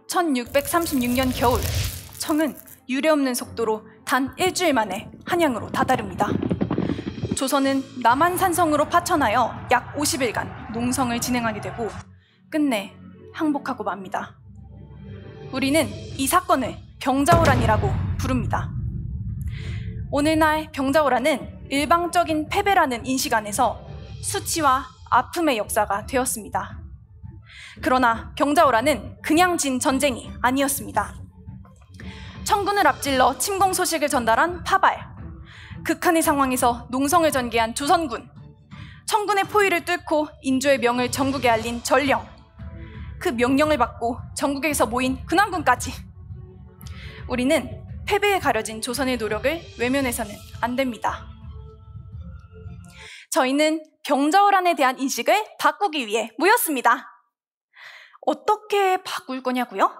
1636년 겨울, 청은 유례없는 속도로 단 일주일 만에 한양으로 다다릅니다. 조선은 남한산성으로 파천하여 약 50일간 농성을 진행하게 되고 끝내 항복하고 맙니다. 우리는 이 사건을 병자호란이라고 부릅니다. 오늘날 병자호란은 일방적인 패배라는 인식 안에서 수치와 아픔의 역사가 되었습니다. 그러나 병자호란은 그냥 진 전쟁이 아니었습니다. 청군을 앞질러 침공 소식을 전달한 파발, 극한의 상황에서 농성을 전개한 조선군, 청군의 포위를 뚫고 인조의 명을 전국에 알린 전령, 그 명령을 받고 전국에서 모인 근황군까지. 우리는 패배에 가려진 조선의 노력을 외면해서는 안 됩니다. 저희는 병자호란에 대한 인식을 바꾸기 위해 모였습니다. 어떻게 바꿀 거냐고요?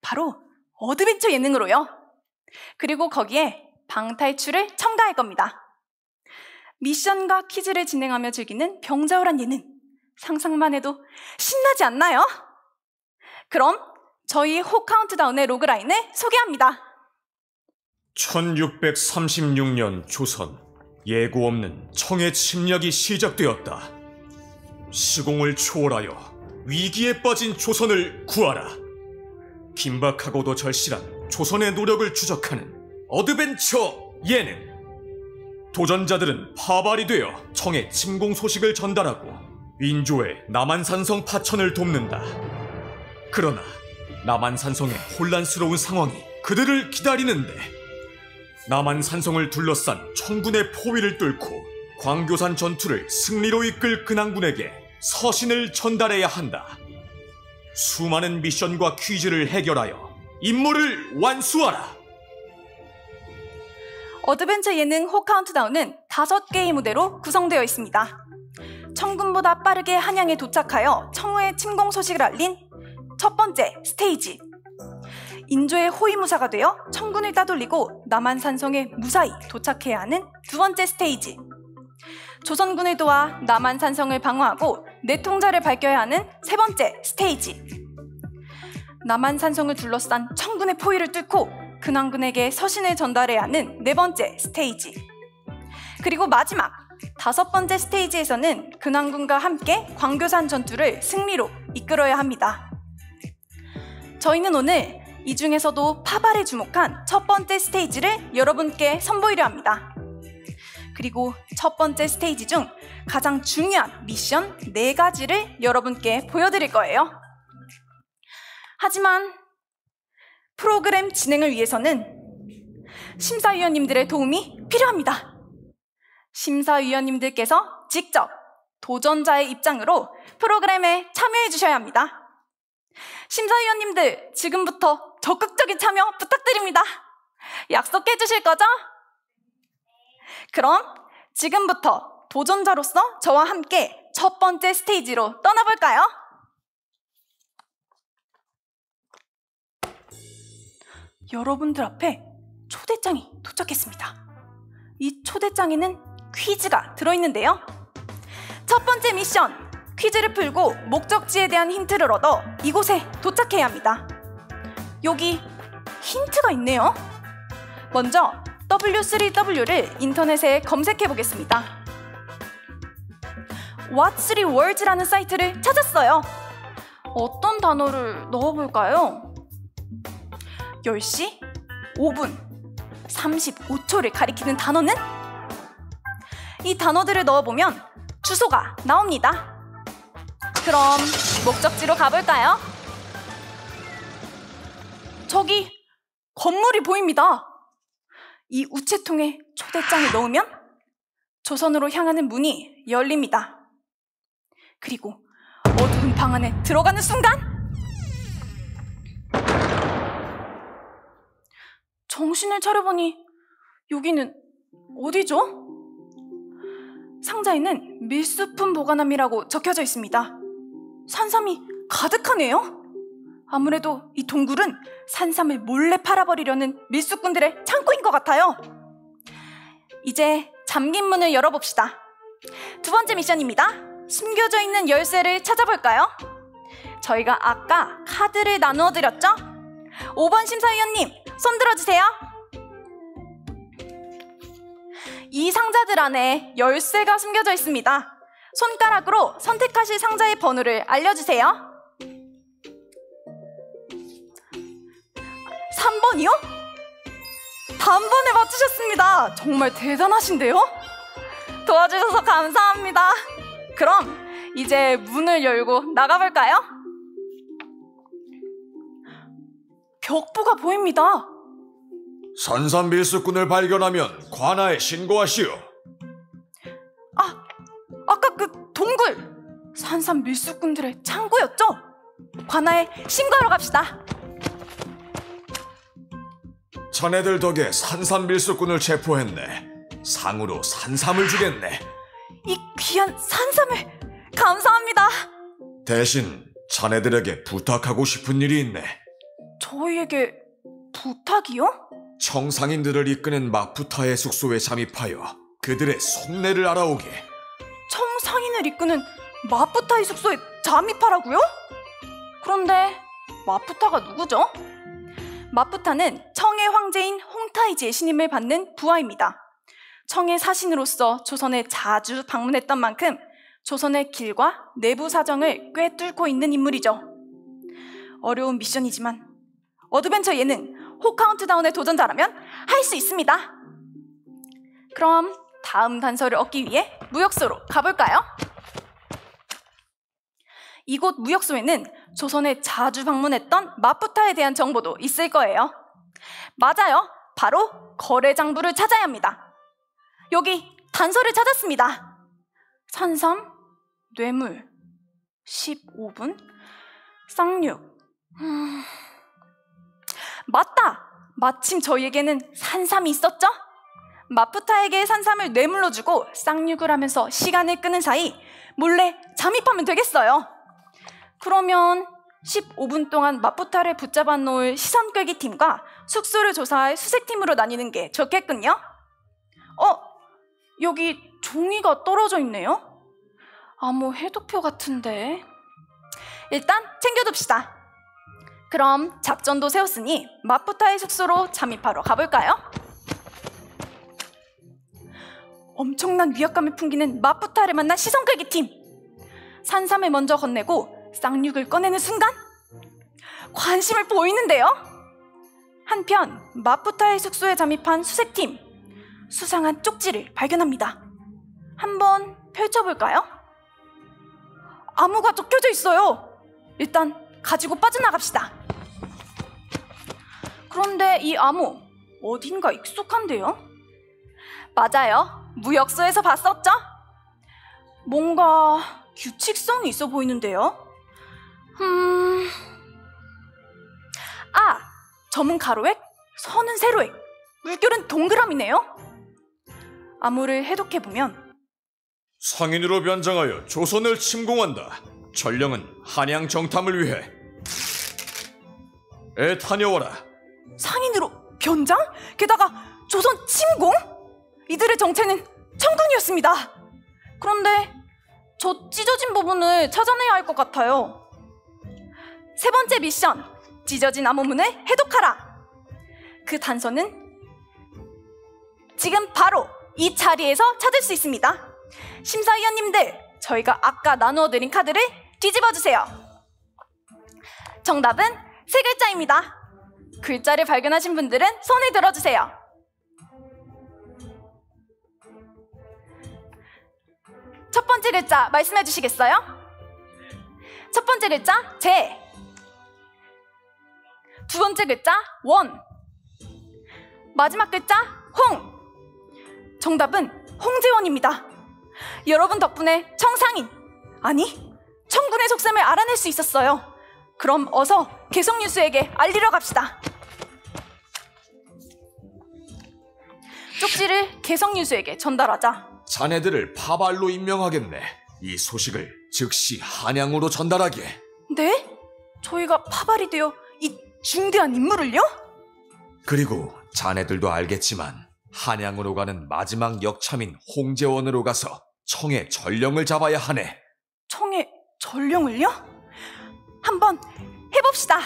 바로 어드벤처 예능으로요. 그리고 거기에 방탈출을 첨가할 겁니다. 미션과 퀴즈를 진행하며 즐기는 병자호란 예능, 상상만 해도 신나지 않나요? 그럼 저희 호카운트다운의 로그라인을 소개합니다. 1636년 조선, 예고 없는 청의 침략이 시작되었다. 시공을 초월하여 위기에 빠진 조선을 구하라. 긴박하고도 절실한 조선의 노력을 추적하는 어드벤처 예능. 도전자들은 파발이 되어 청의 침공 소식을 전달하고 인조의 남한산성 파천을 돕는다. 그러나 남한산성의 혼란스러운 상황이 그들을 기다리는데 남한산성을 둘러싼 청군의 포위를 뚫고 광교산 전투를 승리로 이끌 근황군에게 서신을 전달해야 한다. 수많은 미션과 퀴즈를 해결하여 임무를 완수하라. 어드벤처 예능 호카운트다운은 5개의 무대로 구성되어 있습니다. 청군보다 빠르게 한양에 도착하여 청우의 침공 소식을 알린 첫 번째 스테이지, 인조의 호위무사가 되어 청군을 따돌리고 남한산성에 무사히 도착해야 하는 두 번째 스테이지, 조선군을 도와 남한산성을 방어하고 내통자를 밝혀야 하는 세 번째 스테이지, 남한산성을 둘러싼 청군의 포위를 뚫고 근황군에게 서신을 전달해야 하는 네 번째 스테이지, 그리고 마지막 5번째 스테이지에서는 근황군과 함께 광교산 전투를 승리로 이끌어야 합니다. 저희는 오늘 이 중에서도 파발에 주목한 첫 번째 스테이지를 여러분께 선보이려 합니다. 그리고 첫 번째 스테이지 중 가장 중요한 미션 4가지를 여러분께 보여드릴 거예요. 하지만 프로그램 진행을 위해서는 심사위원님들의 도움이 필요합니다. 심사위원님들께서 직접 도전자의 입장으로 프로그램에 참여해 주셔야 합니다. 심사위원님들, 지금부터 적극적인 참여 부탁드립니다. 약속해 주실 거죠? 그럼 지금부터 도전자로서 저와 함께 첫 번째 스테이지로 떠나볼까요? 여러분들 앞에 초대장이 도착했습니다. 이 초대장에는 퀴즈가 들어있는데요. 첫 번째 미션, 퀴즈를 풀고 목적지에 대한 힌트를 얻어 이곳에 도착해야 합니다. 여기 힌트가 있네요. 먼저 W3W를 인터넷에 검색해 보겠습니다. What3Words라는 사이트를 찾았어요. 어떤 단어를 넣어볼까요? 10시 5분 35초를 가리키는 단어는? 이 단어들을 넣어보면 주소가 나옵니다. 그럼 목적지로 가볼까요? 저기 건물이 보입니다. 이 우체통에 초대장을 넣으면 조선으로 향하는 문이 열립니다. 그리고 어두운 방 안에 들어가는 순간 정신을 차려보니 여기는 어디죠? 상자에는 밀수품 보관함이라고 적혀져 있습니다. 산삼이 가득하네요. 아무래도 이 동굴은 산삼을 몰래 팔아버리려는 밀수꾼들의 창고인 것 같아요. 이제 잠긴 문을 열어봅시다. 두 번째 미션입니다. 숨겨져 있는 열쇠를 찾아볼까요? 저희가 아까 카드를 나누어 드렸죠? 5번 심사위원님, 손 들어주세요. 이 상자들 안에 열쇠가 숨겨져 있습니다. 손가락으로 선택하실 상자의 번호를 알려주세요. 3번이요? 단번에 맞추셨습니다. 정말 대단하신데요? 도와주셔서 감사합니다. 그럼 이제 문을 열고 나가볼까요? 벽보가 보입니다. 산삼밀수꾼을 발견하면 관아에 신고하시오. 아까 그 동굴! 산삼 밀수꾼들의 창고였죠? 관아에 신고하러 갑시다. 자네들 덕에 산삼밀수꾼을 체포했네. 상으로 산삼을 주겠네. 이 귀한 산삼을 감사합니다. 대신 자네들에게 부탁하고 싶은 일이 있네. 저희에게 부탁이요? 청상인들을 이끄는 마푸타의 숙소에 잠입하여 그들의 속내를 알아오게. 청상인을 이끄는 마푸타의 숙소에 잠입하라고요? 그런데 마푸타가 누구죠? 마푸타는 청의 황제인 홍타이지의 신임을 받는 부하입니다. 청의 사신으로서 조선에 자주 방문했던 만큼 조선의 길과 내부 사정을 꿰뚫고 있는 인물이죠. 어려운 미션이지만 어드벤처 예능 호카운트다운의 도전자라면 할 수 있습니다. 그럼 다음 단서를 얻기 위해 무역소로 가볼까요? 이곳 무역소에는 조선에 자주 방문했던 마푸타에 대한 정보도 있을 거예요. 맞아요. 바로 거래장부를 찾아야 합니다. 여기 단서를 찾았습니다. 산삼, 뇌물, 15분, 쌍육. 맞다! 마침 저희에게는 산삼이 있었죠? 마푸타에게 산삼을 뇌물로 주고 쌍육을 하면서 시간을 끄는 사이 몰래 잠입하면 되겠어요. 그러면 15분 동안 마푸타를 붙잡아 놓을 시선 끌기 팀과 숙소를 조사할 수색팀으로 나뉘는 게 좋겠군요. 여기 종이가 떨어져 있네요. 뭐 해독표 같은데. 일단 챙겨둡시다. 그럼 작전도 세웠으니 마푸타의 숙소로 잠입하러 가볼까요? 엄청난 위압감을 풍기는 마푸타를 만난 시선 끌기 팀. 산삼을 먼저 건네고 쌍육을 꺼내는 순간 관심을 보이는데요. 한편 마푸타의 숙소에 잠입한 수색팀, 수상한 쪽지를 발견합니다. 한번 펼쳐볼까요? 암호가 적혀져 있어요. 일단 가지고 빠져나갑시다. 그런데 이 암호 어딘가 익숙한데요? 맞아요. 무역소에서 봤었죠? 뭔가 규칙성이 있어 보이는데요? 점은 가로획, 선은 세로획, 물결은 동그라미네요? 암호를 해독해보면 상인으로 변장하여 조선을 침공한다. 전령은 한양 정탐을 위해 애타녀워라. 상인으로 변장? 게다가 조선 침공? 이들의 정체는 청군이었습니다. 그런데 저 찢어진 부분을 찾아내야 할 것 같아요. 세 번째 미션, 찢어진 암호문을 해독하라. 그 단서는 지금 바로 이 자리에서 찾을 수 있습니다. 심사위원님들, 저희가 아까 나누어드린 카드를 뒤집어주세요. 정답은 세 글자입니다. 글자를 발견하신 분들은 손을 들어주세요. 첫 번째 글자 말씀해 주시겠어요? 첫 번째 글자 재, 두 번째 글자 원, 마지막 글자 홍. 정답은 홍제원입니다. 여러분 덕분에 청상인, 아니 청군의 속셈을 알아낼 수 있었어요. 그럼 어서 개성뉴스에게 알리러 갑시다. 쪽지를 개성뉴스에게 전달하자 자네들을 파발로 임명하겠네. 이 소식을 즉시 한양으로 전달하게. 네? 저희가 파발이 되어 이 중대한 임무를요? 그리고 자네들도 알겠지만 한양으로 가는 마지막 역참인 홍제원으로 가서 청의 전령을 잡아야 하네. 청의 전령을요? 한번 해봅시다.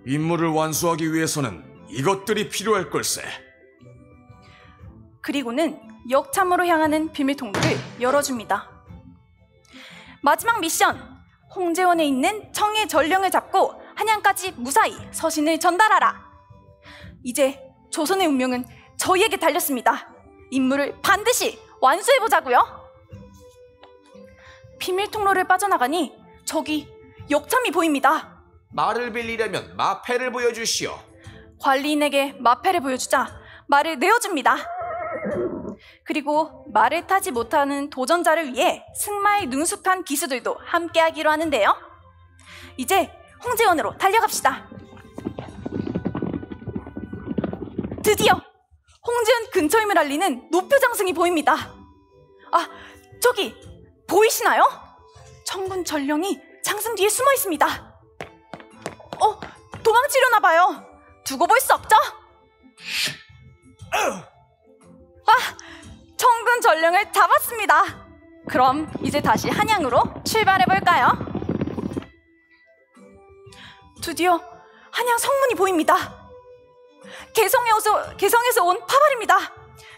임무를 완수하기 위해서는 이것들이 필요할 걸세. 그리고는 역참으로 향하는 비밀 통로를 열어줍니다. 마지막 미션! 홍제원에 있는 청의 전령을 잡고 한양까지 무사히 서신을 전달하라! 이제 조선의 운명은 저희에게 달렸습니다. 임무를 반드시 완수해보자고요. 비밀 통로를 빠져나가니 저기 역참이 보입니다. 말을 빌리려면 마패를 보여주시오. 관리인에게 마패를 보여주자 말을 내어줍니다. 그리고 말을 타지 못하는 도전자를 위해 승마에 능숙한 기수들도 함께하기로 하는데요. 이제 홍제원으로 달려갑시다. 드디어 홍제원 근처임을 알리는 노표장승이 보입니다. 아, 저기 보이시나요? 청군 전령이 장승 뒤에 숨어 있습니다. 도망치려나 봐요. 두고 볼 수 없죠? 청군 전령을 잡았습니다. 그럼 이제 다시 한양으로 출발해볼까요? 드디어 한양 성문이 보입니다. 개성에서 온 파발입니다.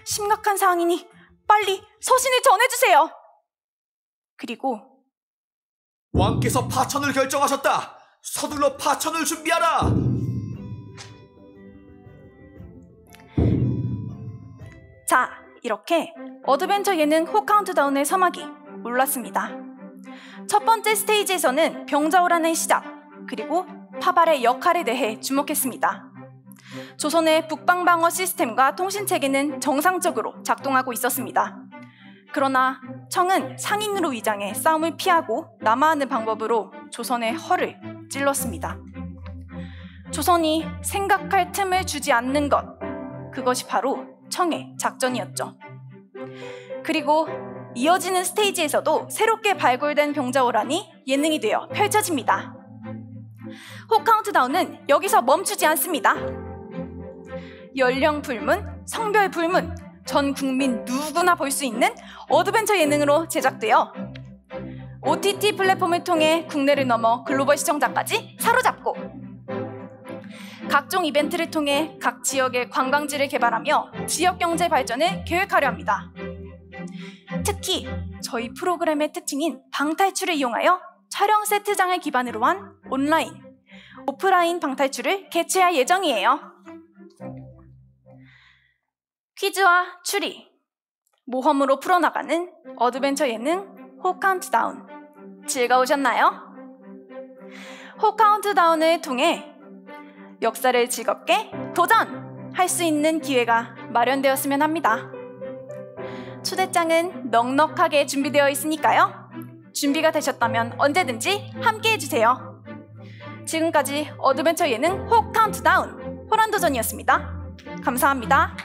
심각한 상황이니 빨리 서신을 전해주세요. 그리고 왕께서 파천을 결정하셨다. 서둘러 파천을 준비하라. 자, 이렇게 어드벤처 예능 호카운트다운의 서막이 올랐습니다. 첫 번째 스테이지에서는 병자호란의 시작, 그리고 파발의 역할에 대해 주목했습니다. 조선의 북방방어 시스템과 통신체계는 정상적으로 작동하고 있었습니다. 그러나 청은 상인으로 위장해 싸움을 피하고 남하하는 방법으로 조선의 허를 찔렀습니다. 조선이 생각할 틈을 주지 않는 것, 그것이 바로 청의 작전이었죠. 그리고 이어지는 스테이지에서도 새롭게 발굴된 병자호란이 예능이 되어 펼쳐집니다. 호카운트다운은 여기서 멈추지 않습니다. 연령 불문, 성별 불문, 전 국민 누구나 볼 수 있는 어드벤처 예능으로 제작되어 OTT 플랫폼을 통해 국내를 넘어 글로벌 시청자까지 사로잡고 각종 이벤트를 통해 각 지역의 관광지를 개발하며 지역 경제 발전을 계획하려 합니다. 특히 저희 프로그램의 특징인 방탈출을 이용하여 촬영 세트장을 기반으로 한 온라인, 오프라인 방탈출을 개최할 예정이에요. 퀴즈와 추리, 모험으로 풀어나가는 어드벤처 예능 호카운트다운, 즐거우셨나요? 호카운트다운을 통해 역사를 즐겁게 도전할 수 있는 기회가 마련되었으면 합니다. 초대장은 넉넉하게 준비되어 있으니까요. 준비가 되셨다면 언제든지 함께해주세요. 지금까지 어드벤처 예능 호카운트다운 호란도전이었습니다. 감사합니다.